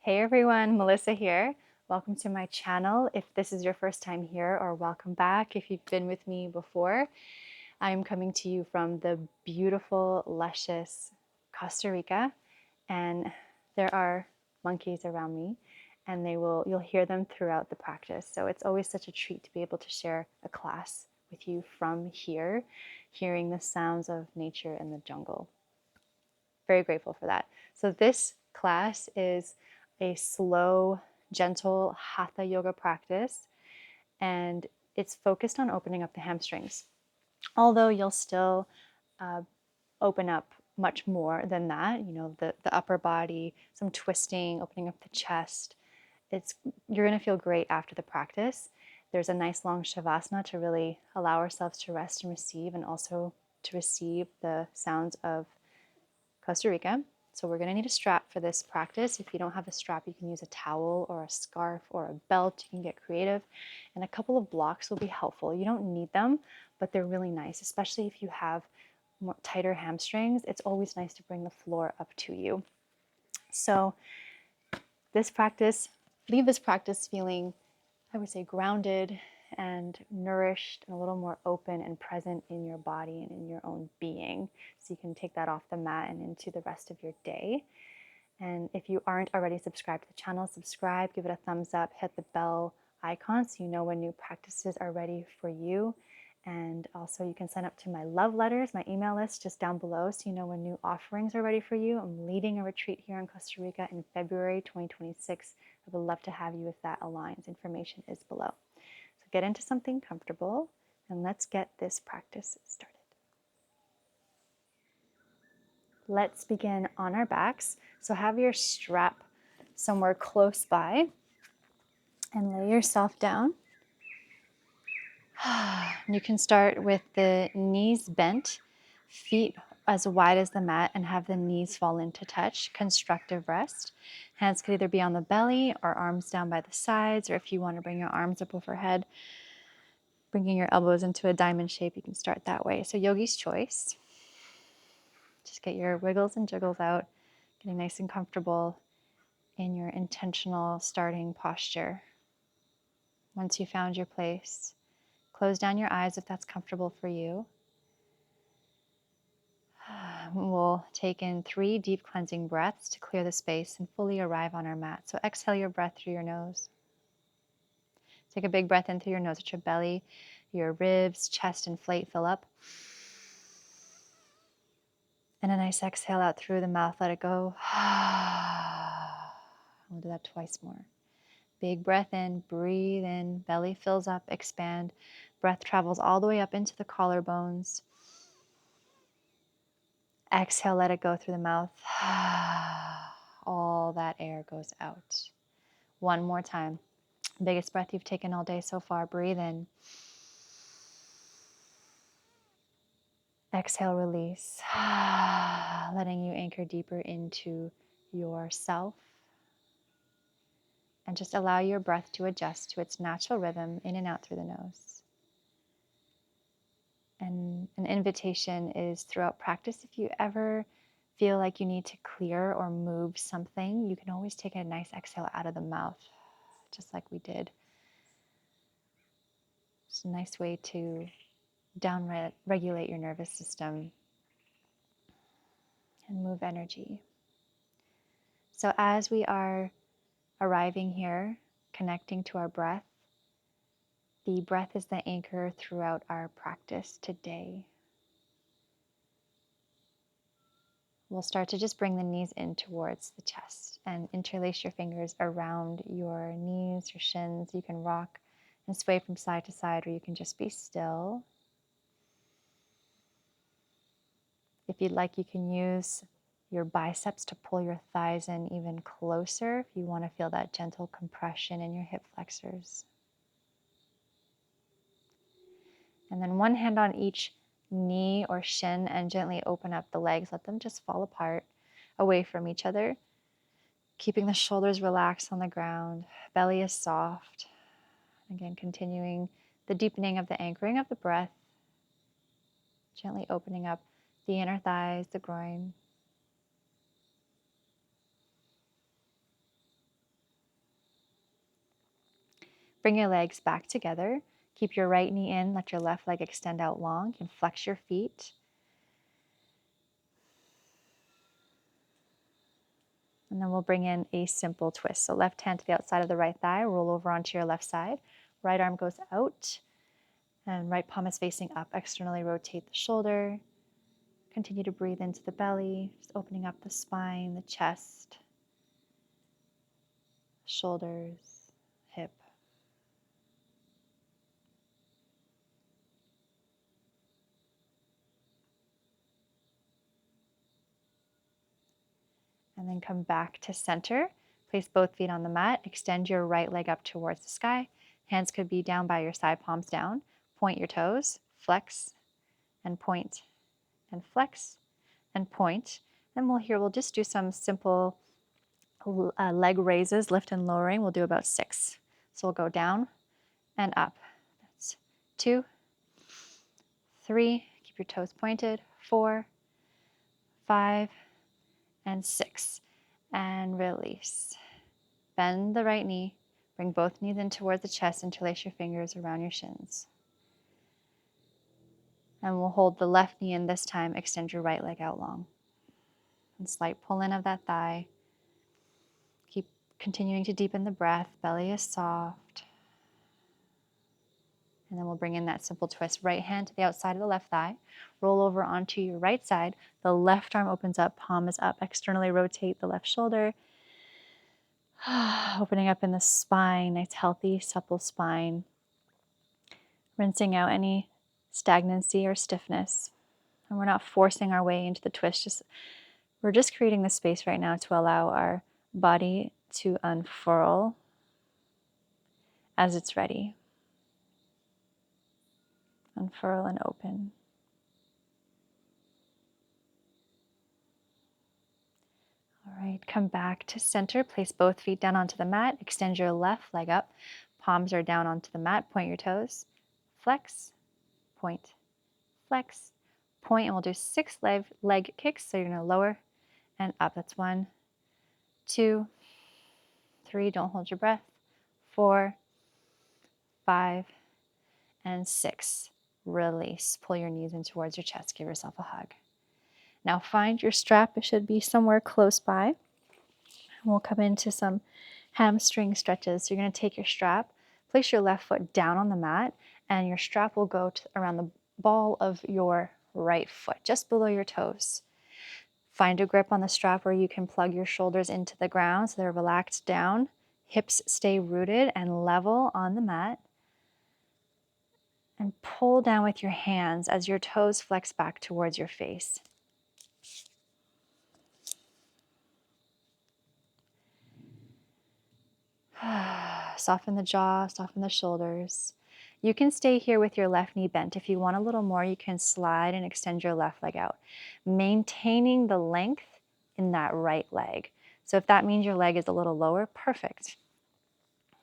Hey everyone, Melissa here. Welcome to my channel. If this is your first time here, or welcome back if you've been with me before. I'm coming to you from the beautiful, luscious Costa Rica, and there are monkeys around me, and you'll hear them throughout the practice. So it's always such a treat to be able to share a class with you from here, hearing the sounds of nature in the jungle. Very grateful for that. So this class is a slow, gentle Hatha yoga practice, and it's focused on opening up the hamstrings. Although you'll still open up much more than that, the upper body, some twisting, opening up the chest. You're going to feel great after the practice. There's a nice long shavasana to really allow ourselves to rest and receive, and also to receive the sounds of Costa Rica. So we're going to need a strap for this practice. If you don't have a strap, you can use a towel or a scarf or a belt. You can get creative. And a couple of blocks will be helpful. You don't need them, but they're really nice, especially if you have more tighter hamstrings. It's always nice to bring the floor up to you. So leave this practice feeling, I would say, grounded and nourished and a little more open and present in your body and in your own being. So you can take that off the mat and into the rest of your day. And if you aren't already subscribed to the channel, subscribe, give it a thumbs up, hit the bell icon so you know when new practices are ready for you. And also you can sign up to my love letters, my email list just down below, so you know when new offerings are ready for you. I'm leading a retreat here in Costa Rica in February 2026. I would love to have you if that aligns. Information is below. So get into something comfortable and let's get this practice started. Let's begin on our backs. So have your strap somewhere close by and lay yourself down. You can start with the knees bent, feet as wide as the mat, and have the knees fall into touch, constructive rest. Hands could either be on the belly or arms down by the sides, or if you want to bring your arms up overhead, bringing your elbows into a diamond shape, you can start that way. So yogi's choice. Just get your wiggles and jiggles out, getting nice and comfortable in your intentional starting posture. Once you found your place, close down your eyes if that's comfortable for you. We'll take in 3 deep cleansing breaths to clear the space and fully arrive on our mat. So exhale your breath through your nose. Take a big breath in through your nose at your belly, your ribs, chest, and inflate, fill up. And a nice exhale out through the mouth, let it go. We'll do that twice more. Big breath in, breathe in, belly fills up, expand. Breath travels all the way up into the collarbones. Exhale, let it go through the mouth. All that air goes out. One more time. Biggest breath you've taken all day so far. Breathe in. Exhale, release. Letting you anchor deeper into yourself. And just allow your breath to adjust to its natural rhythm in and out through the nose. And an invitation is throughout practice, if you ever feel like you need to clear or move something, you can always take a nice exhale out of the mouth, just like we did. It's a nice way to regulate your nervous system and move energy. So as we are arriving here, connecting to our breath, the breath is the anchor throughout our practice today. We'll start to just bring the knees in towards the chest and interlace your fingers around your knees, your shins. You can rock and sway from side to side, or you can just be still. If you'd like, you can use your biceps to pull your thighs in even closer if you want to feel that gentle compression in your hip flexors. And then one hand on each knee or shin and gently open up the legs. Let them just fall apart away from each other. Keeping the shoulders relaxed on the ground. Belly is soft. Again, continuing the deepening of the anchoring of the breath. Gently opening up the inner thighs, the groin. Bring your legs back together. Keep your right knee in, let your left leg extend out long. You can flex your feet. And then we'll bring in a simple twist. So left hand to the outside of the right thigh, roll over onto your left side. Right arm goes out and right palm is facing up. Externally rotate the shoulder. Continue to breathe into the belly, just opening up the spine, the chest, shoulders, hip. And then come back to center. Place both feet on the mat. Extend your right leg up towards the sky. Hands could be down by your side, palms down. Point your toes, flex and point and flex and point. And we'll just do some simple leg raises, lift and lowering. We'll do about 6. So we'll go down and up. That's 2, 3, keep your toes pointed, 4, 5, and 6. And release. Bend the right knee, bring both knees in towards the chest, interlace your fingers around your shins. And we'll hold the left knee in this time, extend your right leg out long. And slight pull in of that thigh. Keep continuing to deepen the breath, belly is soft. And then we'll bring in that simple twist. Right hand to the outside of the left thigh. Roll over onto your right side. The left arm opens up, palm is up. Externally rotate the left shoulder. Opening up in the spine, nice healthy, supple spine. Rinsing out any stagnancy or stiffness. And we're not forcing our way into the twist. We're just creating the space right now to allow our body to unfurl as it's ready. Unfurl and open. All right, come back to center. Place both feet down onto the mat. Extend your left leg up. Palms are down onto the mat. Point your toes. Flex, point, flex, point. And we'll do 6 leg kicks. So you're going to lower and up. That's 1, 2, 3. Don't hold your breath. 4, 5, and 6. Release. Pull your knees in towards your chest. Give yourself a hug. Now find your strap. It should be somewhere close by. And we'll come into some hamstring stretches. So you're going to take your strap, place your left foot down on the mat, and your strap will go around the ball of your right foot, just below your toes. Find a grip on the strap where you can plug your shoulders into the ground so they're relaxed down. Hips stay rooted and level on the mat. And pull down with your hands as your toes flex back towards your face. Soften the jaw, soften the shoulders. You can stay here with your left knee bent. If you want a little more, you can slide and extend your left leg out, maintaining the length in that right leg. So if that means your leg is a little lower, perfect.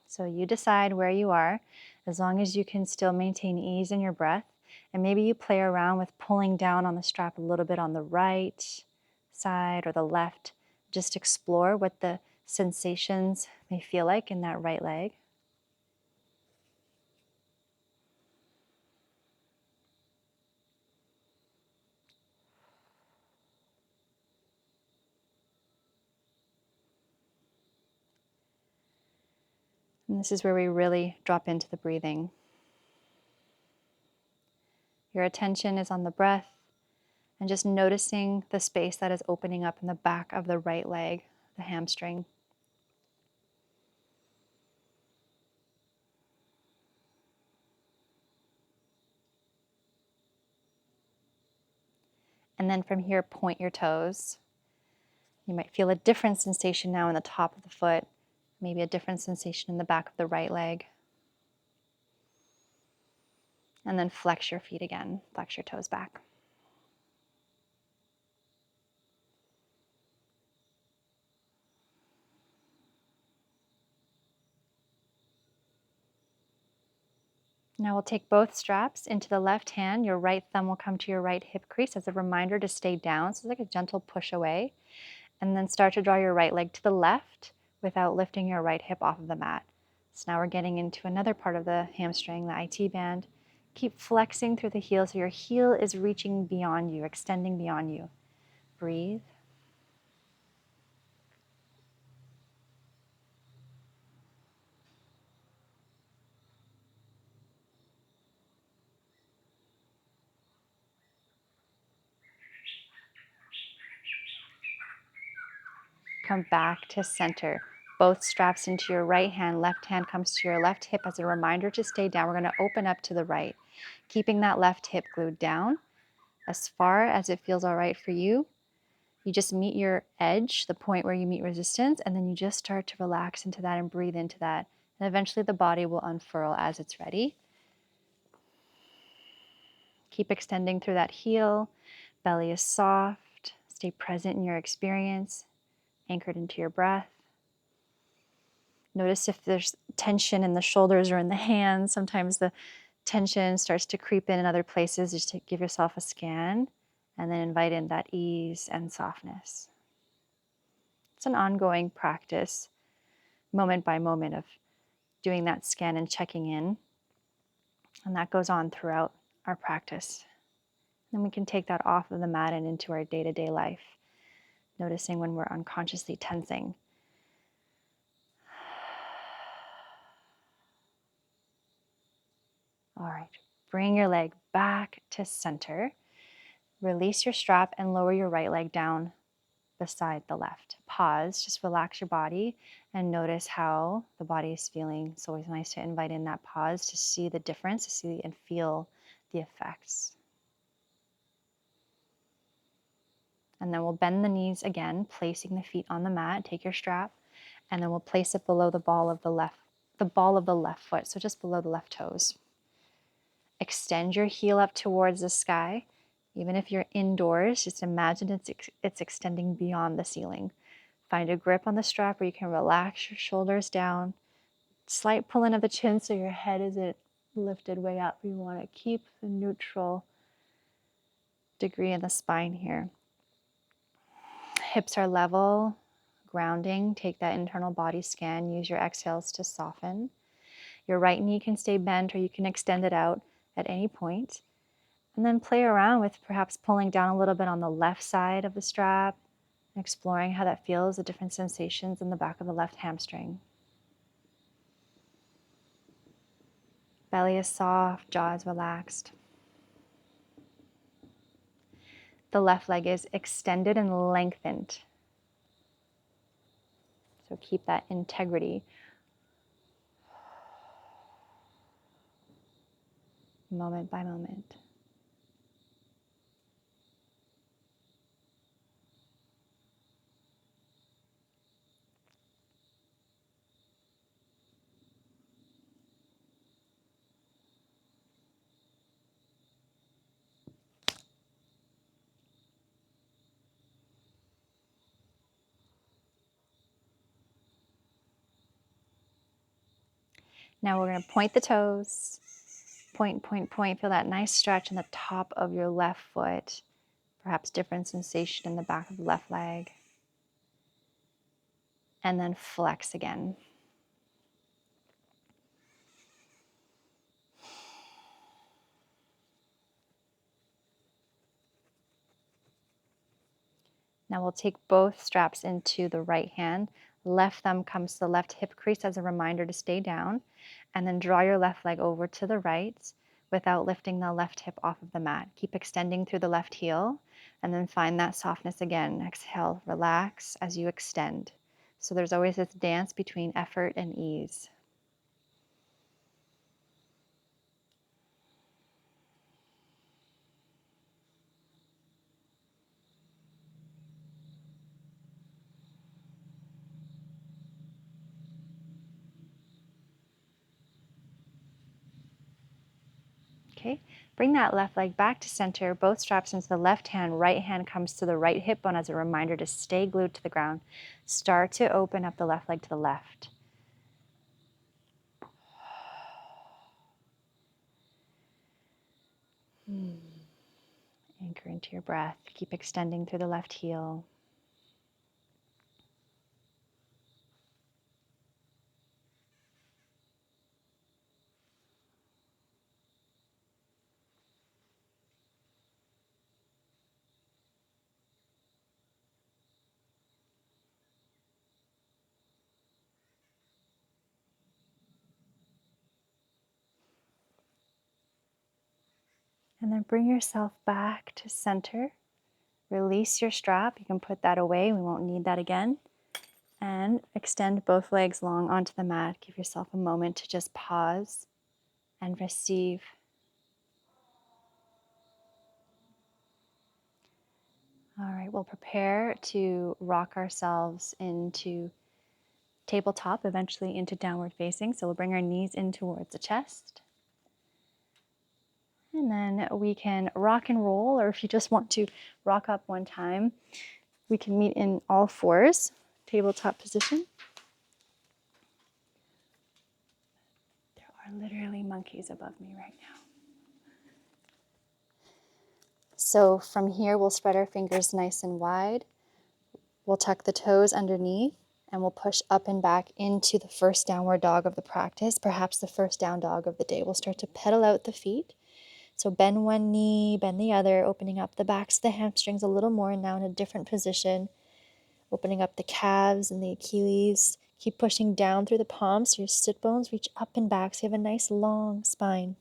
So you decide where you are, as long as you can still maintain ease in your breath. And maybe you play around with pulling down on the strap a little bit on the right side or the left. Just explore what the sensations may feel like in that right leg. And this is where we really drop into the breathing. Your attention is on the breath and just noticing the space that is opening up in the back of the right leg, the hamstring. And then from here, point your toes. You might feel a different sensation now in the top of the foot, maybe a different sensation in the back of the right leg. And then flex your feet again, flex your toes back. Now we'll take both straps into the left hand. Your right thumb will come to your right hip crease as a reminder to stay down. So it's like a gentle push away. And then start to draw your right leg to the left without lifting your right hip off of the mat. So now we're getting into another part of the hamstring, the IT band. Keep flexing through the heel so your heel is reaching beyond you, extending beyond you. Breathe. Come back to center. Both straps into your right hand. Left hand comes to your left hip as a reminder to stay down. We're going to open up to the right, keeping that left hip glued down as far as it feels all right for you. You just meet your edge, the point where you meet resistance, and then you just start to relax into that and breathe into that. And eventually the body will unfurl as it's ready. Keep extending through that heel. Belly is soft. Stay present in your experience, anchored into your breath. Notice if there's tension in the shoulders or in the hands. Sometimes the tension starts to creep in other places. Just to give yourself a scan and then invite in that ease and softness. It's an ongoing practice, moment by moment, of doing that scan and checking in. And that goes on throughout our practice. Then we can take that off of the mat and into our day-to-day life, noticing when we're unconsciously tensing. All right, bring your leg back to center. Release your strap and lower your right leg down beside the left. Pause, just relax your body and notice how the body is feeling. It's always nice to invite in that pause to see the difference, to see and feel the effects. And then we'll bend the knees again, placing the feet on the mat. Take your strap, and then we'll place it below the ball of the left foot, so just below the left toes. Extend your heel up towards the sky. Even if you're indoors, just imagine it's extending beyond the ceiling. Find a grip on the strap where you can relax your shoulders down. Slight pull in of the chin so your head isn't lifted way up. You want to keep the neutral degree in the spine here. Hips are level, grounding. Take that internal body scan. Use your exhales to soften. Your right knee can stay bent or you can extend it out at any point. And then play around with perhaps pulling down a little bit on the left side of the strap, and exploring how that feels, the different sensations in the back of the left hamstring. Belly is soft, jaw is relaxed. The left leg is extended and lengthened. So keep that integrity. Moment by moment. Now we're going to point the toes. Point, point, point. Feel that nice stretch in the top of your left foot. Perhaps different sensation in the back of the left leg. And then flex again. Now we'll take both straps into the right hand. Left thumb comes to the left hip crease as a reminder to stay down. And then draw your left leg over to the right without lifting the left hip off of the mat. Keep extending through the left heel and then find that softness again. Exhale, relax as you extend. So there's always this dance between effort and ease. Okay, bring that left leg back to center, both straps into the left hand, right hand comes to the right hip bone as a reminder to stay glued to the ground. Start to open up the left leg to the left. Anchor into your breath. Keep extending through the left heel. And then bring yourself back to center. Release your strap. You can put that away. We won't need that again. And extend both legs long onto the mat. Give yourself a moment to just pause and receive. All right, we'll prepare to rock ourselves into tabletop, eventually into downward facing. So we'll bring our knees in towards the chest. And then we can rock and roll, or if you just want to rock up one time, we can meet in all fours, tabletop position. There are literally monkeys above me right now. So from here, we'll spread our fingers nice and wide. We'll tuck the toes underneath and we'll push up and back into the first downward dog of the practice, perhaps the first down dog of the day. We'll start to pedal out the feet. So bend one knee, bend the other, opening up the backs of the hamstrings a little more, and now in a different position, opening up the calves and the Achilles. Keep pushing down through the palms so your sit bones reach up and back so you have a nice long spine.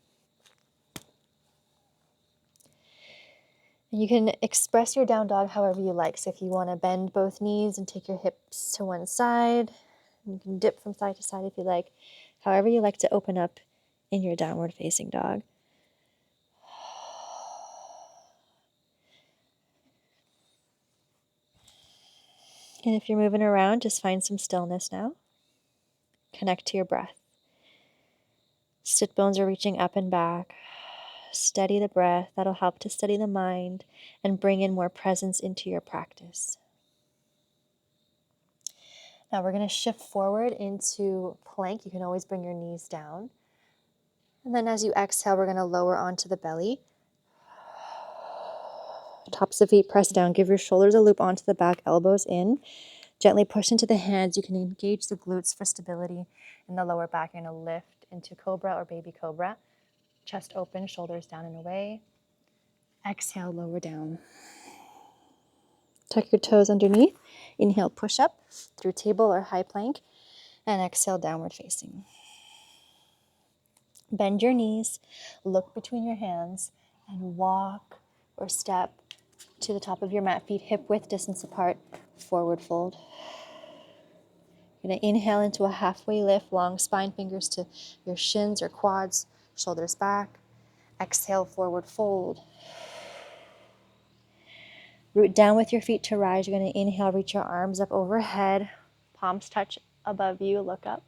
And you can express your down dog however you like. So if you want to bend both knees and take your hips to one side, you can dip from side to side if you like. However you like to open up in your downward facing dog. And if you're moving around, just find some stillness now. Connect to your breath. Sit bones are reaching up and back. Steady the breath. That'll help to steady the mind and bring in more presence into your practice. Now we're going to shift forward into plank. You can always bring your knees down. And then as you exhale, we're going to lower onto the belly. Tops of feet press down. Give your shoulders a loop onto the back, elbows in. Gently push into the hands. You can engage the glutes for stability in the lower back. You're going to lift into cobra or baby cobra. Chest open, shoulders down and away. Exhale, lower down. Tuck your toes underneath. Inhale, push up through table or high plank. And exhale, downward facing. Bend your knees, look between your hands, and walk or step to the top of your mat, feet hip width distance apart, forward fold. You're going to inhale into a halfway lift, long spine, fingers to your shins or quads, shoulders back. Exhale, forward fold. Root down with your feet to rise. You're going to inhale, reach your arms up overhead, palms touch above you, look up.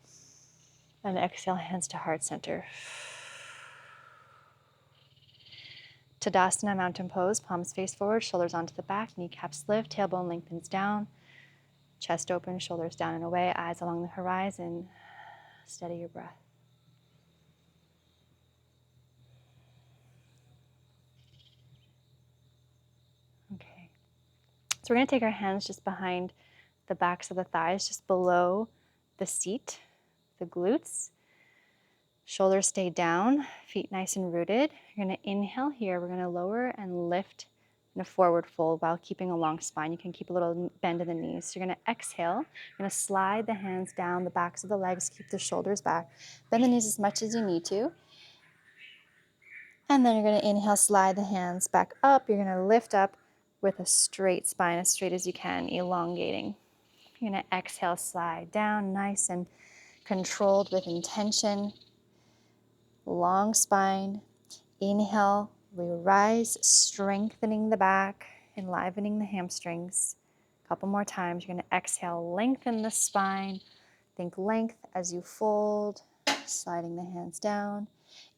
And exhale, hands to heart center. Tadasana, mountain pose, palms face forward, shoulders onto the back, kneecaps lift, tailbone lengthens down, chest open, shoulders down and away, eyes along the horizon. Steady your breath. Okay. So we're going to take our hands just behind the backs of the thighs, just below the seat, the glutes. Shoulders stay down, feet nice and rooted. You're going to inhale here. We're going to lower and lift in a forward fold while keeping a long spine. You can keep a little bend in the knees. So you're going to exhale. You're going to slide the hands down the backs of the legs. Keep the shoulders back. Bend the knees as much as you need to. And then you're going to inhale, slide the hands back up. You're going to lift up with a straight spine, as straight as you can, elongating. You're going to exhale, slide down, nice and controlled with intention. Long spine. Inhale, we rise, strengthening the back, enlivening the hamstrings. A couple more times. You're going to exhale, lengthen the spine. Think length as you fold, sliding the hands down.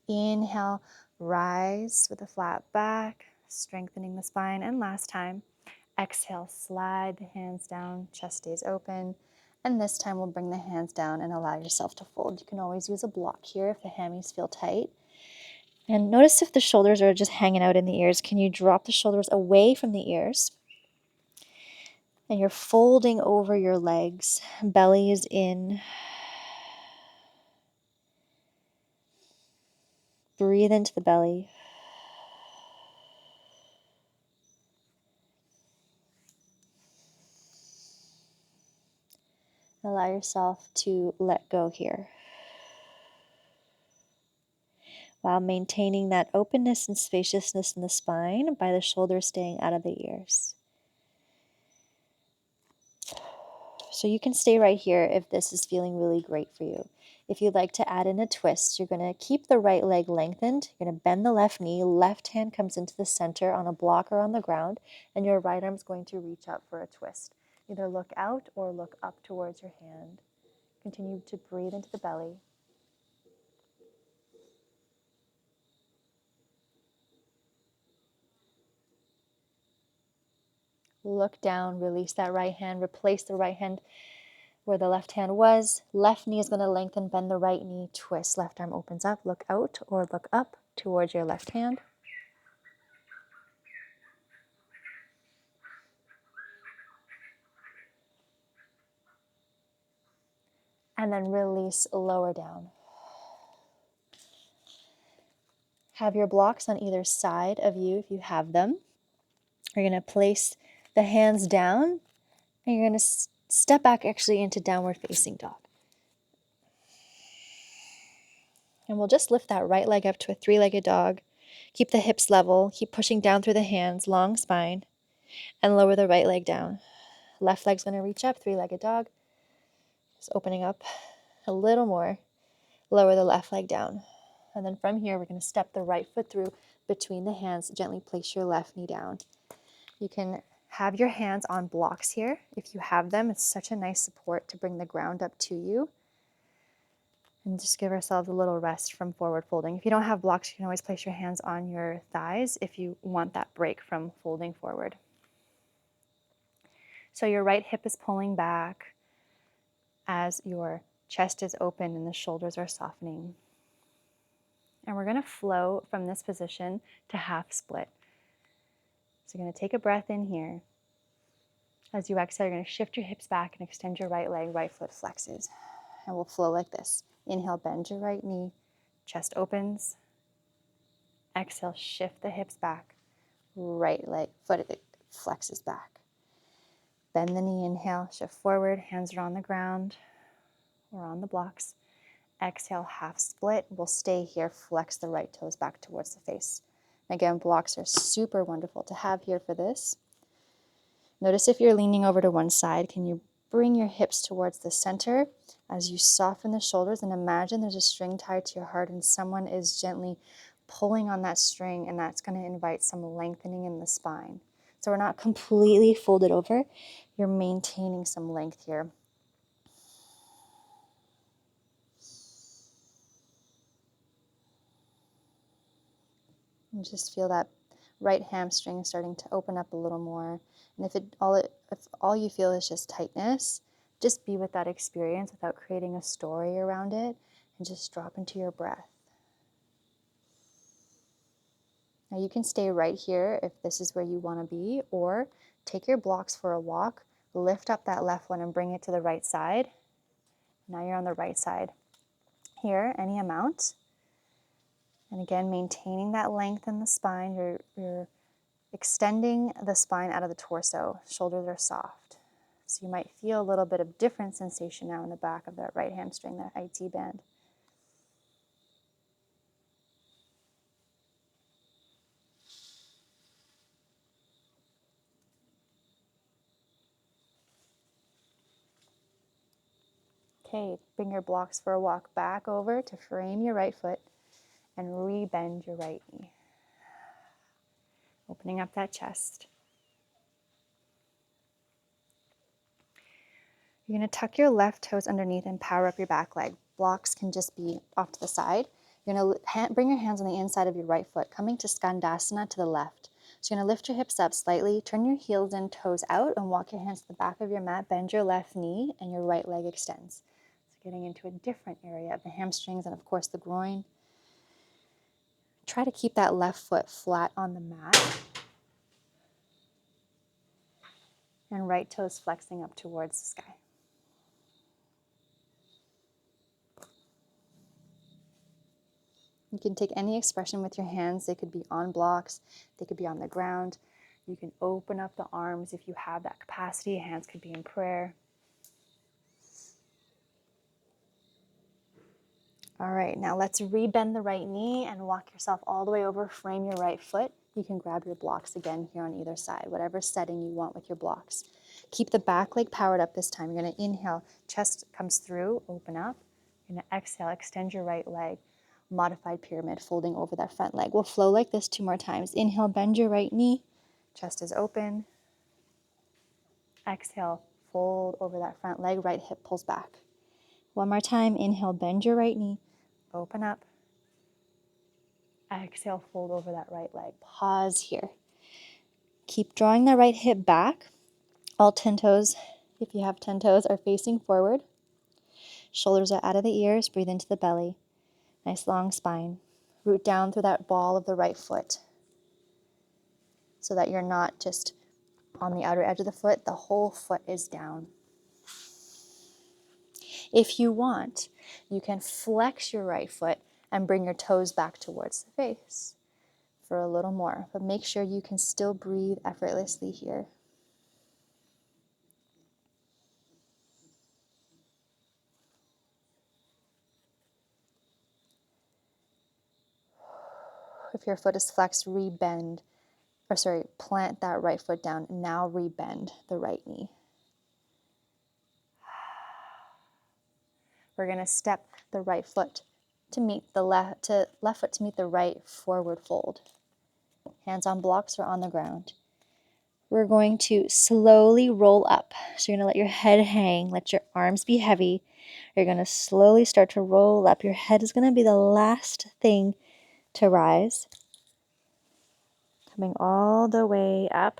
Inhale, rise with a flat back, strengthening the spine. And last time, exhale, slide the hands down, chest stays open. And this time we'll bring the hands down and allow yourself to fold. You can always use a block here if the hammies feel tight. And notice if the shoulders are just hanging out in the ears. Can you drop the shoulders away from the ears? And you're folding over your legs. Belly is in. Breathe into the belly. Allow yourself to let go here. while maintaining that openness and spaciousness in the spine by the shoulders staying out of the ears. So you can stay right here if this is feeling really great for you. If you'd like to add in a twist, you're going to keep the right leg lengthened. You're going to bend the left knee. Left hand comes into the center on a block or on the ground, and your right arm is going to reach up for a twist. Either look out or look up towards your hand. Continue to breathe into the belly. Look down, release that right hand, replace the right hand where the left hand was. Left knee is going to lengthen, bend the right knee, twist. Left arm opens up, look out or look up towards your left hand. And then release, lower down. Have your blocks on either side of you if you have them. You're going to place the hands down and you're going to step back actually into downward facing dog. And we'll just lift that right leg up to a three-legged dog. Keep the hips level, keep pushing down through the hands, long spine, and lower the right leg down. Left leg's going to reach up, three-legged dog. Just opening up a little more. Lower the left leg down. And then from here, we're going to step the right foot through between the hands. Gently place your left knee down. You can have your hands on blocks here. If you have them, it's such a nice support to bring the ground up to you. And just give ourselves a little rest from forward folding. If you don't have blocks, you can always place your hands on your thighs if you want that break from folding forward. So your right hip is pulling back as your chest is open and the shoulders are softening. And we're going to flow from this position to half split. So you're going to take a breath in here. As you exhale, you're going to shift your hips back and extend your right leg, right foot flexes. And we'll flow like this. Inhale, bend your right knee, chest opens. Exhale, shift the hips back, right leg, foot flexes back. Bend the knee, inhale, shift forward, hands are on the ground or on the blocks. Exhale, half split. We'll stay here, flex the right toes back towards the face. Again, blocks are super wonderful to have here for this. Notice if you're leaning over to one side, can you bring your hips towards the center as you soften the shoulders and imagine there's a string tied to your heart and someone is gently pulling on that string, and that's going to invite some lengthening in the spine. So we're not completely folded over. You're maintaining some length here. And just feel that right hamstring starting to open up a little more. And if all you feel is just tightness, just be with that experience without creating a story around it, and just drop into your breath. Now you can stay right here if this is where you want to be, or take your blocks for a walk, lift up that left one and bring it to the right side. Now you're on the right side. Here, any amount. And again, maintaining that length in the spine. You're extending the spine out of the torso. Shoulders are soft. So you might feel a little bit of different sensation now in the back of that right hamstring, that IT band. Okay, bring your blocks for a walk back over to frame your right foot and re-bend your right knee. Opening up that chest. You're going to tuck your left toes underneath and power up your back leg. Blocks can just be off to the side. You're going to bring your hands on the inside of your right foot, coming to Skandasana to the left. So you're going to lift your hips up slightly, turn your heels in, toes out, and walk your hands to the back of your mat. Bend your left knee, and your right leg extends. So getting into a different area of the hamstrings and, of course, the groin. Try to keep that left foot flat on the mat. And right toes flexing up towards the sky. You can take any expression with your hands. They could be on blocks. They could be on the ground. You can open up the arms if you have that capacity. Hands could be in prayer. All right, now let's rebend the right knee and walk yourself all the way over. Frame your right foot. You can grab your blocks again here on either side, whatever setting you want with your blocks. Keep the back leg powered up this time. You're going to inhale, chest comes through, open up. You're going to exhale, extend your right leg, modified pyramid, folding over that front leg. We'll flow like this 2 more times. Inhale, bend your right knee, chest is open. Exhale, fold over that front leg, right hip pulls back. One more time, inhale, bend your right knee, open up. Exhale, fold over that right leg. Pause here. Keep drawing the right hip back. All 10 toes, if you have 10 toes, are facing forward. Shoulders are out of the ears. Breathe into the belly. Nice long spine. Root down through that ball of the right foot so that you're not just on the outer edge of the foot. The whole foot is down. If you want, you can flex your right foot and bring your toes back towards the face for a little more, but make sure you can still breathe effortlessly here. If your foot is flexed, plant that right foot down. Now rebend the right knee. We're going to step the right foot to meet the left foot to meet the right forward fold. Hands on blocks or on the ground. We're going to slowly roll up. So you're going to let your head hang, let your arms be heavy. You're going to slowly start to roll up. Your head is going to be the last thing to rise. Coming all the way up.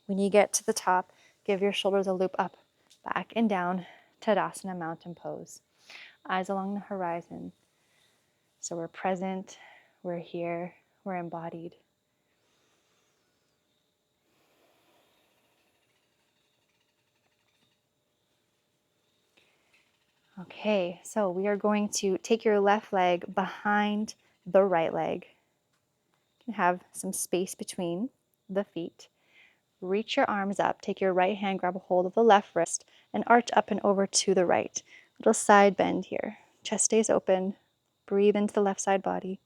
When you get to the top, give your shoulders a loop up, back and down, Tadasana mountain pose. Eyes along the horizon. So we're present, we're here, we're embodied. Okay, so we are going to take your left leg behind the right leg. You can have some space between the feet. Reach your arms up. Take your right hand, grab a hold of the left wrist, and arch up and over to the right. Little side bend here. Chest stays open. Breathe into the left side body.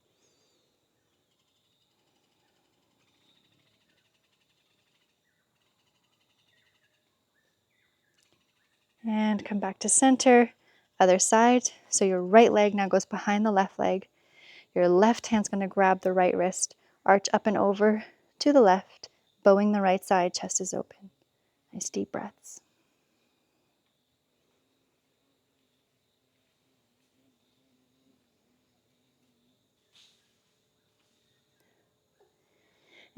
And come back to center. Other side. So your right leg now goes behind the left leg. Your left hand's going to grab the right wrist, arch up and over to the left, bowing the right side, chest is open. Nice deep breaths.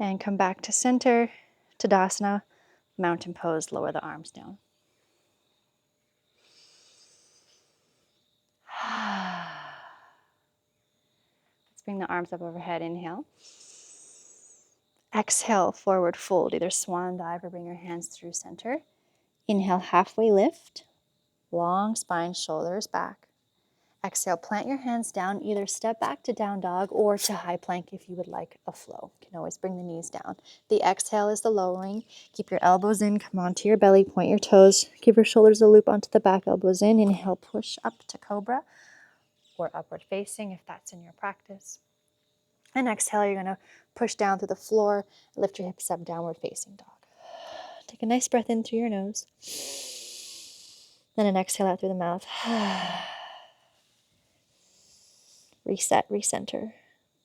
And come back to center, Tadasana, mountain pose, lower the arms down. Let's bring the arms up overhead, inhale. Exhale, forward fold, either swan dive or bring your hands through center. Inhale, halfway lift, long spine, shoulders back. Exhale, plant your hands down, either step back to down dog or to high plank if you would like a flow. You can always bring the knees down. The exhale is the lowering. Keep your elbows in, come onto your belly, point your toes. Give your shoulders a loop onto the back, elbows in. Inhale, push up to cobra or upward facing if that's in your practice. And exhale, you're going to push down through the floor, lift your hips up, downward facing dog. Take a nice breath in through your nose. Then an exhale out through the mouth. Reset, recenter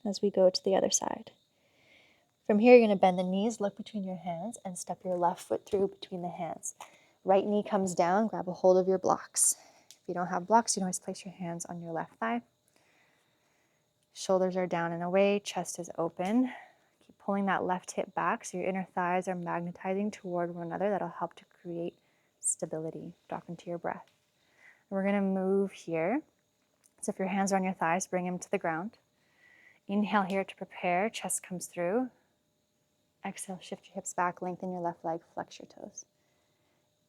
as we go to the other side. From here, you're going to bend the knees, look between your hands, and step your left foot through between the hands. Right knee comes down, grab a hold of your blocks. If you don't have blocks, you can always place your hands on your left thigh. Shoulders are down and away, chest is open. Keep pulling that left hip back so your inner thighs are magnetizing toward one another. That'll help to create stability. Drop into your breath. And we're going to move here. So if your hands are on your thighs, bring them to the ground. Inhale here to prepare, chest comes through. Exhale, shift your hips back, lengthen your left leg, flex your toes.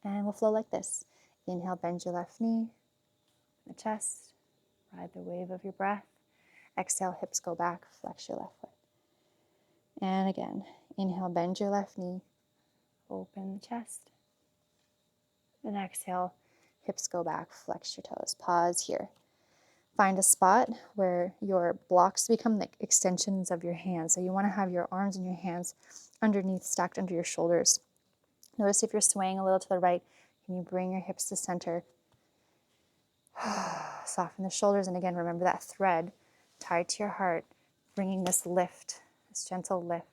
And we'll flow like this. Inhale, bend your left knee, the chest, ride the wave of your breath. Exhale, hips go back, flex your left foot. And again, inhale, bend your left knee, open the chest. And exhale, hips go back, flex your toes. Pause here. Find a spot where your blocks become like extensions of your hands. So you want to have your arms and your hands underneath, stacked under your shoulders. Notice if you're swaying a little to the right, can you bring your hips to center? Soften the shoulders, and again, remember that thread tied to your heart, bringing this lift, this gentle lift.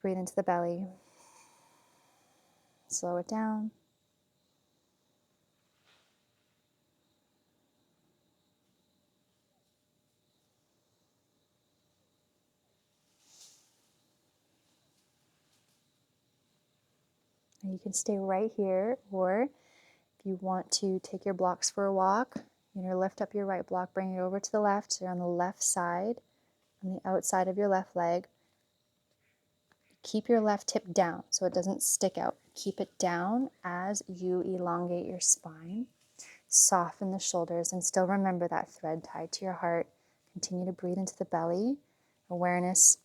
Breathe into the belly. Slow it down. And you can stay right here, or if you want to take your blocks for a walk, you're going to lift up your right block, bring it over to the left, so you're on the left side, on the outside of your left leg. Keep your left hip down so it doesn't stick out. Keep it down as you elongate your spine. Soften the shoulders and still remember that thread tied to your heart. Continue to breathe into the belly. Awareness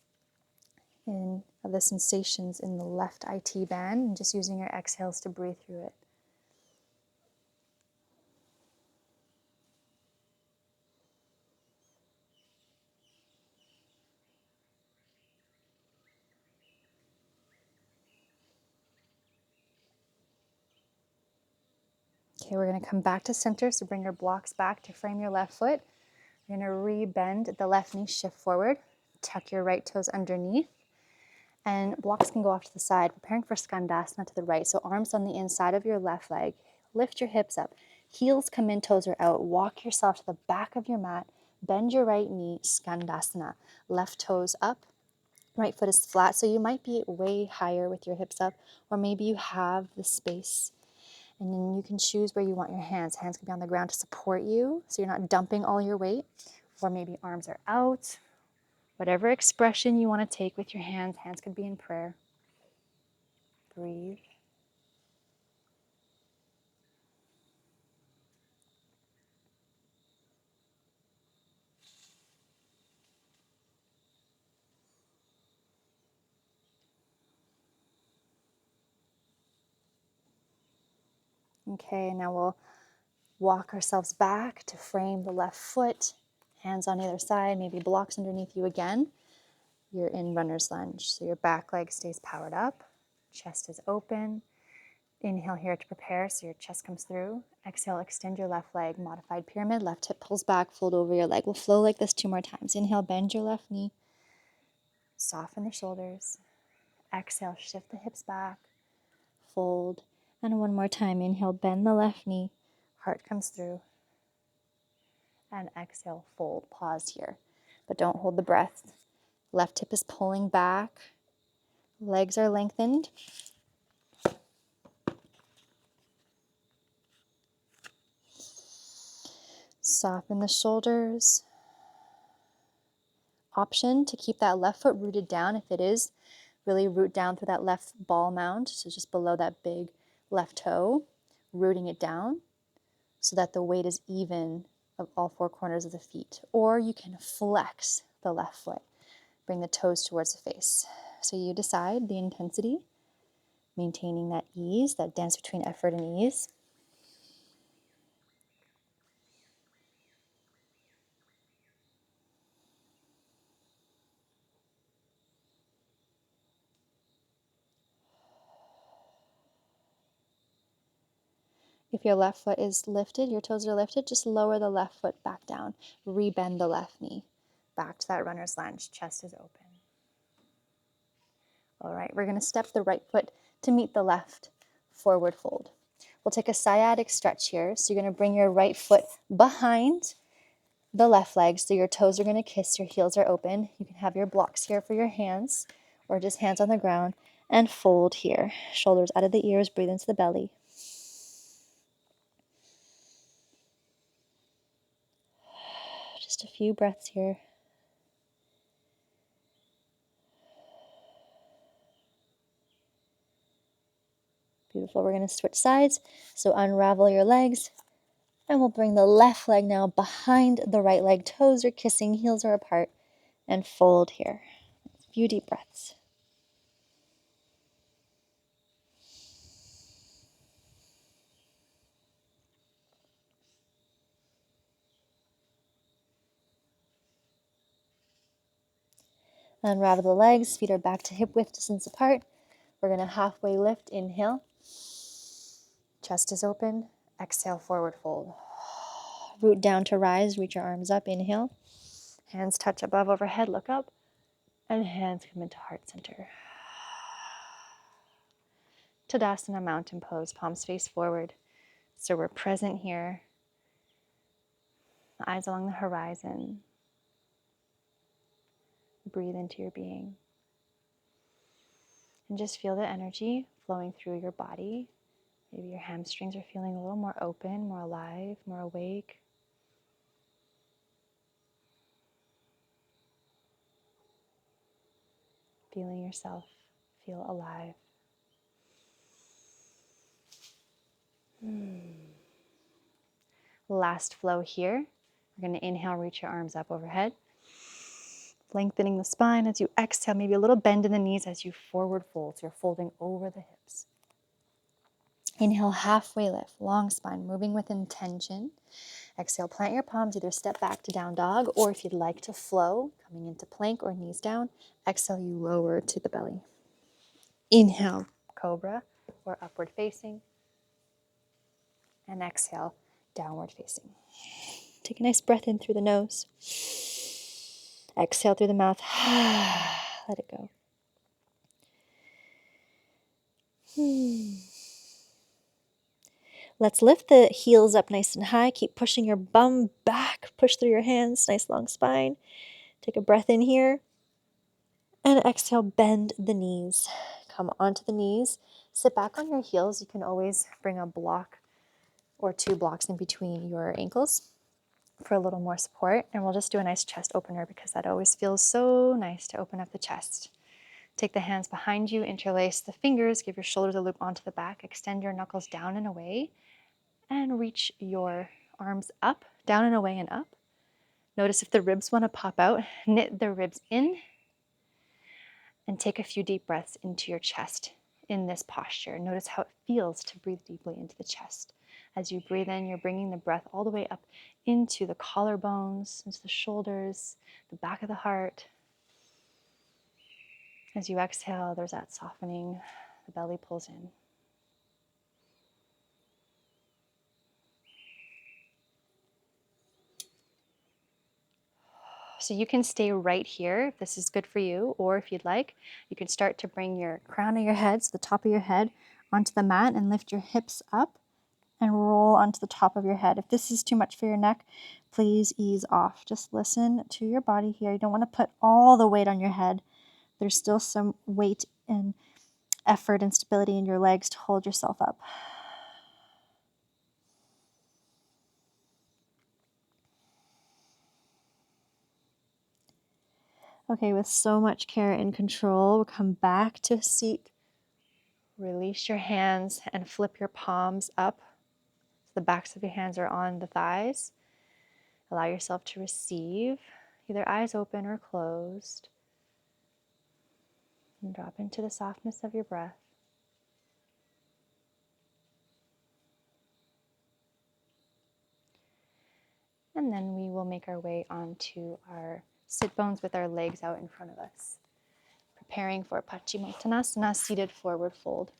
of the sensations in the left IT band, and just using your exhales to breathe through it. Okay, we're going to come back to center, so bring your blocks back to frame your left foot. You're going to re-bend the left knee, shift forward, tuck your right toes underneath, and blocks can go off to the side, preparing for Skandasana to the right. So arms on the inside of your left leg, lift your hips up, heels come in, toes are out, walk yourself to the back of your mat, bend your right knee, Skandasana, left toes up, right foot is flat, so you might be way higher with your hips up, or maybe you have the space. And then you can choose where you want your hands. Hands can be on the ground to support you, so you're not dumping all your weight, or maybe arms are out. Whatever expression you want to take with your hands, hands could be in prayer. Breathe. Okay, now we'll walk ourselves back to frame the left foot, hands on either side, maybe blocks underneath you again. You're in runner's lunge, so your back leg stays powered up, chest is open. Inhale here to prepare, so your chest comes through. Exhale, extend your left leg, modified pyramid, left hip pulls back, fold over your leg. We'll flow like this 2 more times. Inhale, bend your left knee, soften the shoulders. Exhale, shift the hips back, fold. And 1 more time, inhale, bend the left knee, heart comes through. And exhale, fold, pause here. But don't hold the breath. Left hip is pulling back, legs are lengthened. Soften the shoulders. Option to keep that left foot rooted down. If it is, really root down through that left ball mound, so just below that big left toe, rooting it down so that the weight is even of all 4 corners of the feet. Or you can flex the left foot, bring the toes towards the face. So you decide the intensity, maintaining that ease, that dance between effort and ease. If your left foot is lifted, your toes are lifted, just lower the left foot back down. Rebend the left knee. Back to that runner's lunge. Chest is open. All right, we're going to step the right foot to meet the left, forward fold. We'll take a sciatic stretch here. So you're going to bring your right foot behind the left leg, so your toes are going to kiss, your heels are open. You can have your blocks here for your hands, or just hands on the ground, and fold here. Shoulders out of the ears, breathe into the belly. Just a few breaths here. Beautiful. We're going to switch sides. So unravel your legs, and we'll bring the left leg now behind the right leg. Toes are kissing, heels are apart, and fold here. A few deep breaths. Unravel the legs, feet are back to hip width distance apart. We're going to halfway lift, inhale. Chest is open, exhale, forward fold. Root down to rise, reach your arms up, inhale. Hands touch above, overhead, look up. And hands come into heart center. Tadasana, mountain pose, palms face forward. So we're present here. Eyes along the horizon. Breathe into your being. And just feel the energy flowing through your body. Maybe your hamstrings are feeling a little more open, more alive, more awake. Feeling yourself feel alive. Last flow here. We're going to inhale, reach your arms up overhead. Lengthening the spine as you exhale, maybe a little bend in the knees as you forward fold. So you're folding over the hips. Inhale, halfway lift, long spine, moving with intention. Exhale, plant your palms, either step back to down dog, or if you'd like to flow, coming into plank or knees down. Exhale, you lower to the belly. Inhale, cobra or upward facing. And exhale, downward facing. Take a nice breath in through the nose. Exhale through the mouth. Let it go. Let's lift the heels up nice and high. Keep pushing your bum back. Push through your hands. Nice long spine. Take a breath in here. And exhale, bend the knees. Come onto the knees. Sit back on your heels. You can always bring a block or two blocks in between your ankles for a little more support. And we'll just do a nice chest opener because that always feels so nice to open up the chest. Take the hands behind you, interlace the fingers, give your shoulders a loop onto the back, extend your knuckles down and away, and reach your arms up, down and away and up. Notice if the ribs want to pop out, knit the ribs in, and take a few deep breaths into your chest in this posture. Notice how it feels to breathe deeply into the chest. As you breathe in, you're bringing the breath all the way up into the collarbones, into the shoulders, the back of the heart. As you exhale, there's that softening, the belly pulls in. So you can stay right here if this is good for you, or if you'd like, you can start to bring your crown of your head, so the top of your head, onto the mat and lift your hips up and roll onto the top of your head. If this is too much for your neck, please ease off. Just listen to your body here. You don't want to put all the weight on your head. There's still some weight and effort and stability in your legs to hold yourself up. Okay, with so much care and control, we'll come back to seat. Release your hands and flip your palms up. So the backs of your hands are on the thighs. Allow yourself to receive, either eyes open or closed. And drop into the softness of your breath. And then we will make our way onto our sit bones with our legs out in front of us. Preparing for Paschimottanasana, seated forward fold.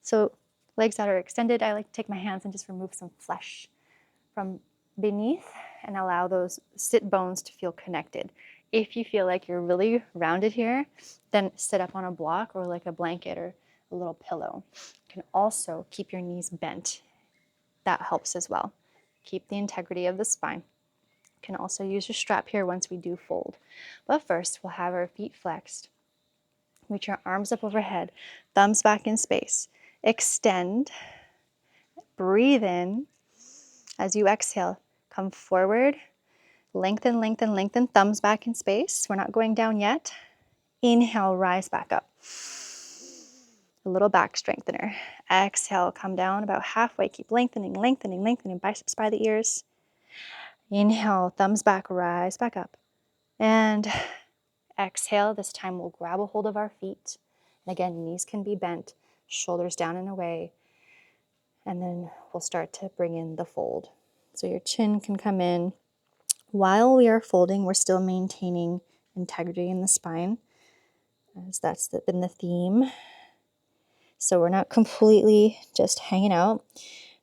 So legs that are extended, I like to take my hands and just remove some flesh from beneath and allow those sit bones to feel connected. If you feel like you're really rounded here, then sit up on a block or like a blanket or a little pillow. You can also keep your knees bent. That helps as well. Keep the integrity of the spine. You can also use your strap here once we do fold. But first, we'll have our feet flexed. Reach your arms up overhead, thumbs back in space. Extend, breathe in. As you exhale, come forward, lengthen, lengthen, lengthen, thumbs back in space. We're not going down yet. Inhale, rise back up. A little back strengthener. Exhale, come down about halfway. Keep lengthening, lengthening, lengthening, biceps by the ears. Inhale, thumbs back, rise back up. And exhale, this time we'll grab a hold of our feet. And again, knees can be bent, shoulders down and away. And then we'll start to bring in the fold. So your chin can come in. While we are folding, we're still maintaining integrity in the spine. as that's been the theme. So we're not completely just hanging out.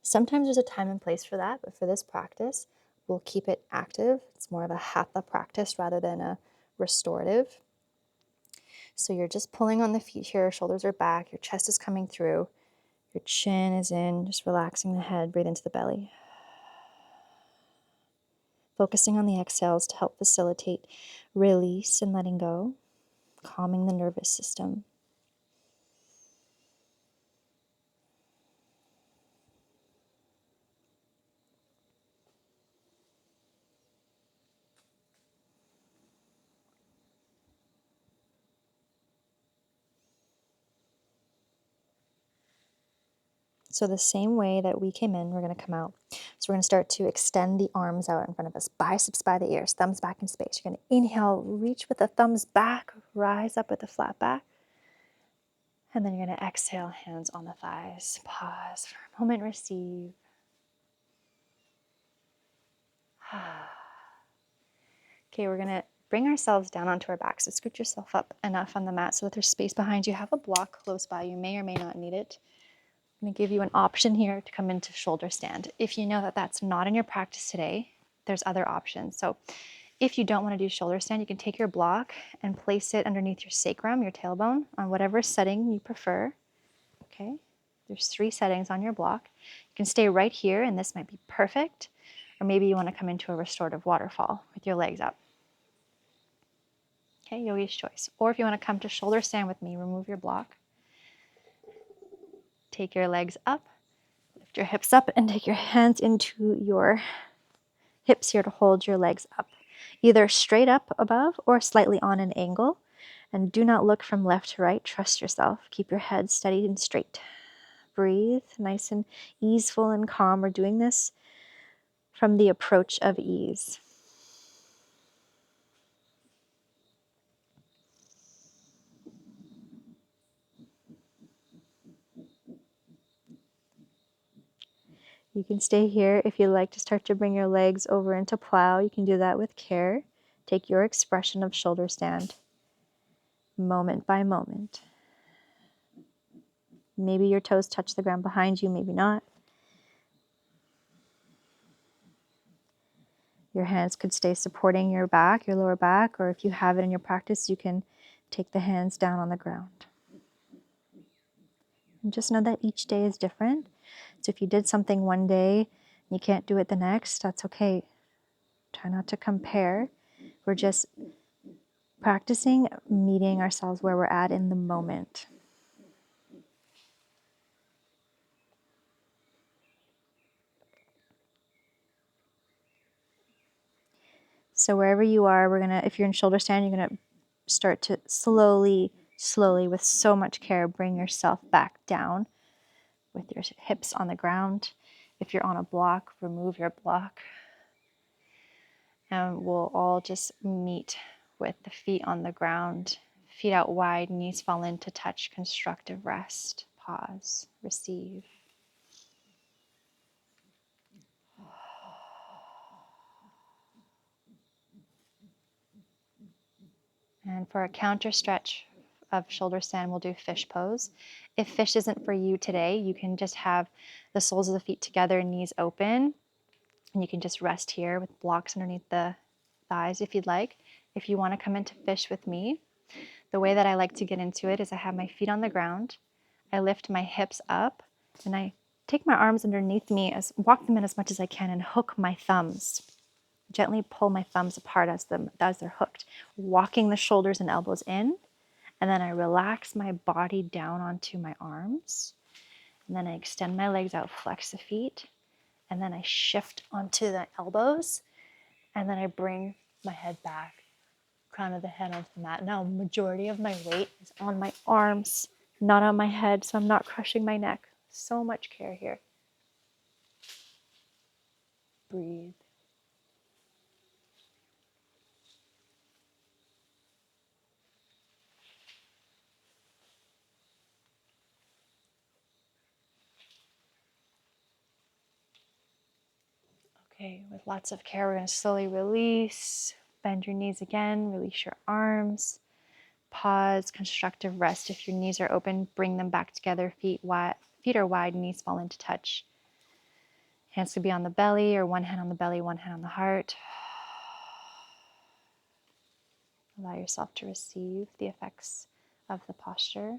Sometimes there's a time and place for that, but for this practice, we'll keep it active. It's more of a hatha practice rather than a restorative. So you're just pulling on the feet here, shoulders are back, your chest is coming through, your chin is in, just relaxing the head, breathe into the belly. Focusing on the exhales to help facilitate release and letting go, calming the nervous system. So the same way that we came in, we're going to come out. So we're going to start to extend the arms out in front of us, biceps by the ears, thumbs back in space. You're going to inhale, reach with the thumbs back, rise up with the flat back. And then you're going to exhale, hands on the thighs. Pause for a moment, receive. Okay, we're going to bring ourselves down onto our back. So scoot yourself up enough on the mat so that there's space behind you. Have a block close by. You may or may not need it. I'm going to give you an option here to come into shoulder stand. If you know that that's not in your practice today, there's other options. So if you don't want to do shoulder stand, you can take your block and place it underneath your sacrum, your tailbone, on whatever setting you prefer. Okay, there's 3 settings on your block. You can stay right here, and this might be perfect. Or maybe you want to come into a restorative waterfall with your legs up. Okay, yogi's choice. Or if you want to come to shoulder stand with me, remove your block. Take your legs up, lift your hips up, and take your hands into your hips here to hold your legs up, either straight up above or slightly on an angle. And do not look from left to right. Trust yourself. Keep your head steady and straight. Breathe, nice and easeful and calm. We're doing this from the approach of ease. You can stay here. If you like to start to bring your legs over into plow, you can do that with care. Take your expression of shoulder stand, moment by moment. Maybe your toes touch the ground behind you, maybe not. Your hands could stay supporting your back, your lower back, or if you have it in your practice, you can take the hands down on the ground. And just know that each day is different. So if you did something one day and you can't do it the next, that's okay. Try not to compare. We're just practicing meeting ourselves where we're at in the moment. So wherever you are, if you're in shoulder stand, you're gonna start to slowly, with so much care, bring yourself back down with your hips on the ground. If you're on a block, remove your block. And we'll all just meet with the feet on the ground, feet out wide, knees fall in to touch, constructive rest. Pause, receive. And for a counter stretch of shoulder stand, we'll do fish pose. If fish isn't for you today, you can just have the soles of the feet together, knees open, and you can just rest here with blocks underneath the thighs if you'd like. If you want to come into fish with me, the way that I like to get into it is I have my feet on the ground, I lift my hips up, and I take my arms underneath me, walk them in as much as I can, and hook my thumbs. Gently pull my thumbs apart as they're hooked, walking the shoulders and elbows in, and then I relax my body down onto my arms, and then I extend my legs out, flex the feet, and then I shift onto the elbows, and then I bring my head back, crown of the head onto the mat. Now, majority of my weight is on my arms, not on my head, so I'm not crushing my neck. So much care here. Breathe. Okay, with lots of care, we're going to slowly release. Bend your knees again, release your arms. pause, constructive rest. If your knees are open, bring them back together. Feet are wide, knees fall into touch. Hands could be on the belly, or one hand on the belly, one hand on the heart. Allow yourself to receive the effects of the posture.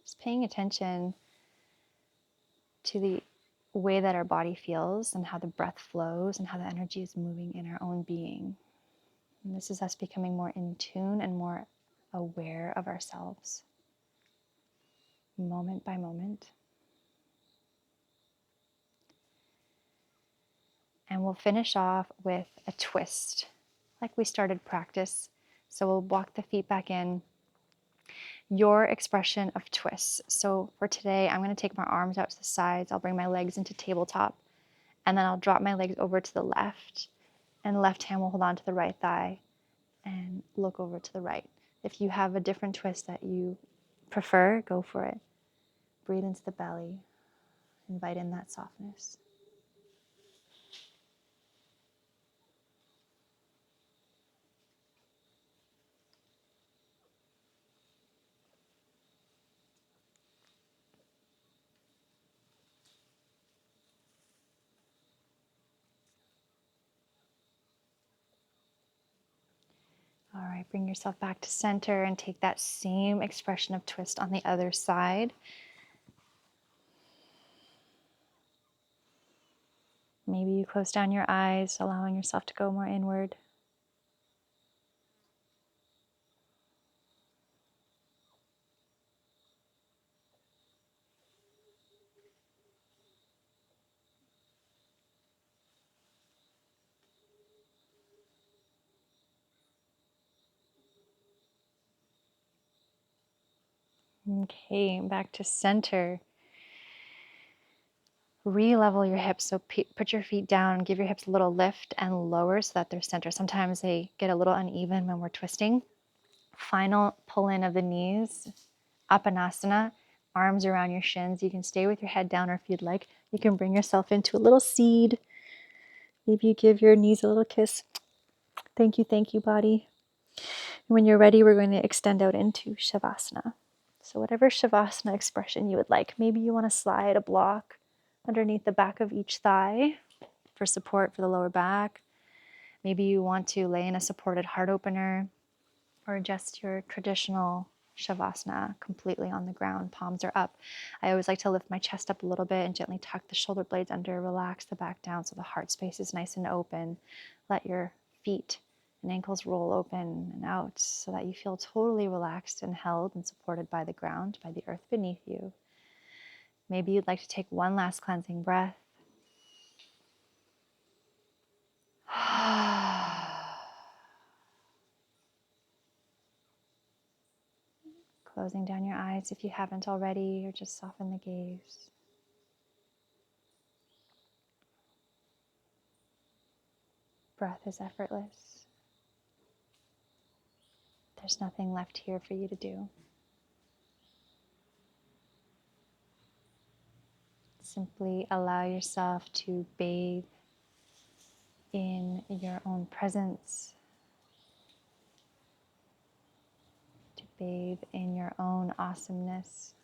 Just paying attention to the way that our body feels and how the breath flows and how the energy is moving in our own being. And this is us becoming more in tune and more aware of ourselves, moment by moment. And we'll finish off with a twist, like we started practice. So we'll walk the feet back in. Your expression of twists. So for today, I'm going to take my arms out to the sides. I'll bring my legs into tabletop, and then I'll drop my legs over to the left, and the left hand will hold on to the right thigh and look over to the right. If you have a different twist that you prefer, go for it. Breathe into the belly. Invite in that softness. All right, bring yourself back to center and take that same expression of twist on the other side. Maybe you close down your eyes, allowing yourself to go more inward. Okay, back to center. Re-level your hips. So put your feet down, give your hips a little lift and lower so that they're center. Sometimes they get a little uneven when we're twisting. Final pull in of the knees, Apanasana, arms around your shins. You can stay with your head down, or if you'd like, you can bring yourself into a little seed. Maybe you give your knees a little kiss. Thank you, body. When you're ready, we're going to extend out into Shavasana. So whatever Shavasana expression you would like. Maybe you want to slide a block underneath the back of each thigh for support for the lower back. Maybe you want to lay in a supported heart opener, or just your traditional Shavasana completely on the ground, palms are up. I always like to lift my chest up a little bit and gently tuck the shoulder blades under, relax the back down so the heart space is nice and open. Let your feet and ankles roll open and out so that you feel totally relaxed and held and supported by the ground, by the earth beneath you. Maybe you'd like to take one last cleansing breath. Closing down your eyes if you haven't already, or just soften the gaze. Breath is effortless. There's nothing left here for you to do. Simply allow yourself to bathe in your own presence, to bathe in your own awesomeness.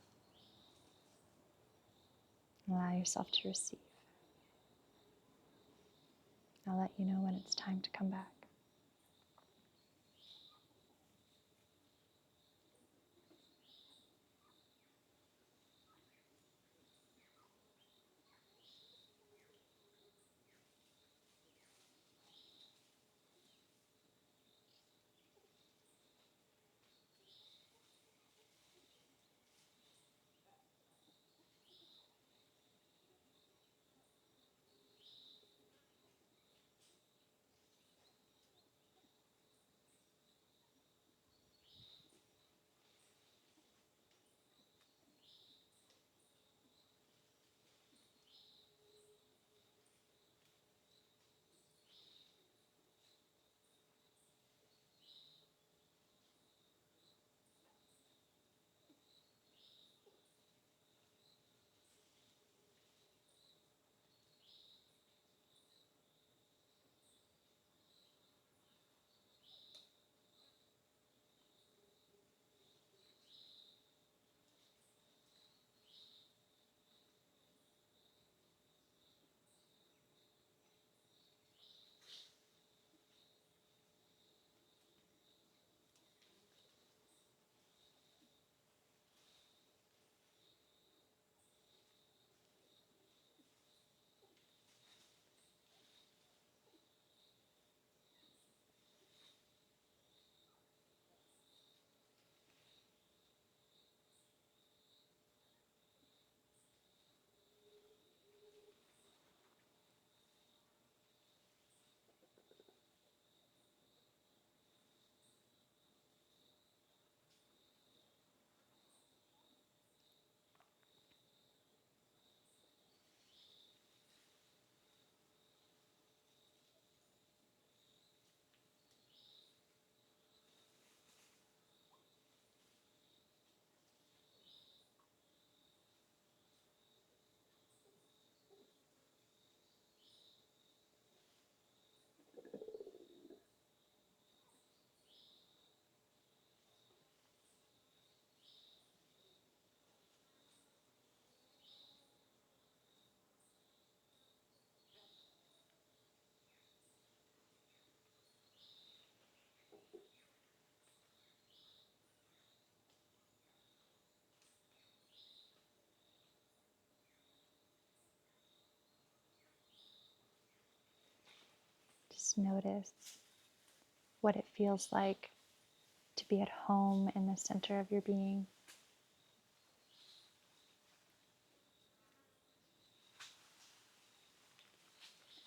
Allow yourself to receive. I'll let you know when it's time to come back. Just notice what it feels like to be at home in the center of your being.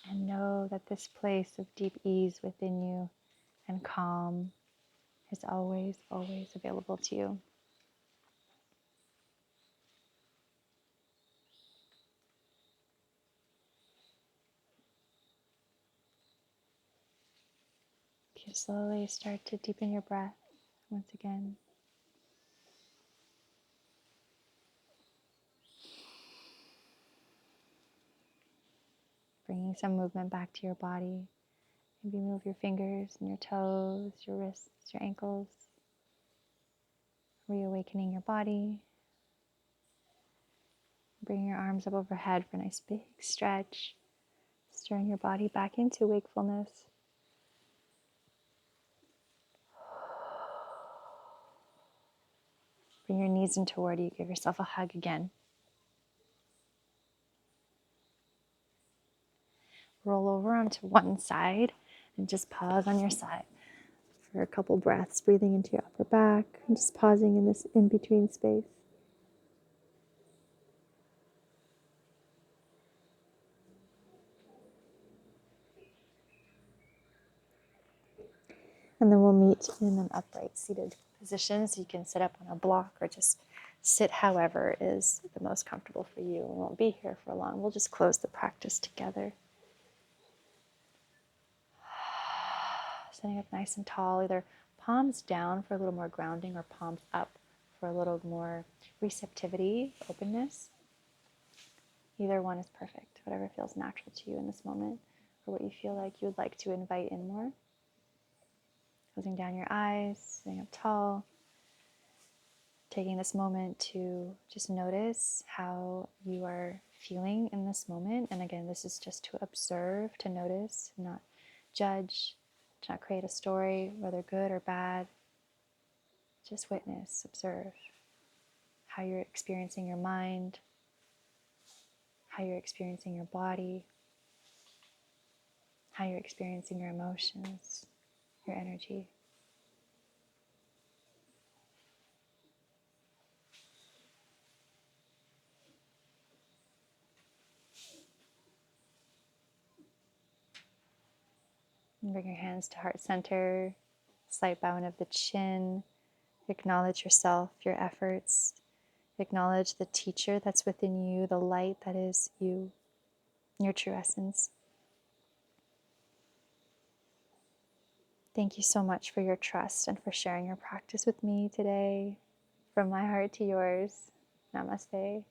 And know that this place of deep ease within you and calm is always, always available to you. You slowly start to deepen your breath once again. Bringing some movement back to your body. Maybe move your fingers and your toes, your wrists, your ankles. Reawakening your body. Bring your arms up overhead for a nice big stretch. Stirring your body back into wakefulness. Bring your knees in toward you. Give yourself a hug again. Roll over onto one side and just pause on your side for a couple breaths, breathing into your upper back and just pausing in this in-between space. And then we'll meet in an upright seated position, so you can sit up on a block or just sit however is the most comfortable for you. We won't be here for long. We'll just close the practice together. Sitting up nice and tall, either palms down for a little more grounding or palms up for a little more receptivity, openness. Either one is perfect, whatever feels natural to you in this moment, or what you feel like you would like to invite in more. Closing down your eyes, sitting up tall, taking this moment to just notice how you are feeling in this moment. And again, this is just to observe, to notice, not judge, to not create a story, whether good or bad. Just witness, observe how you're experiencing your mind, how you're experiencing your body, how you're experiencing your emotions, your energy. And bring your hands to heart center, slight bowing of the chin. Acknowledge yourself, your efforts. Acknowledge the teacher that's within you, the light that is you, your true essence. Thank you so much for your trust and for sharing your practice with me today. From my heart to yours, namaste.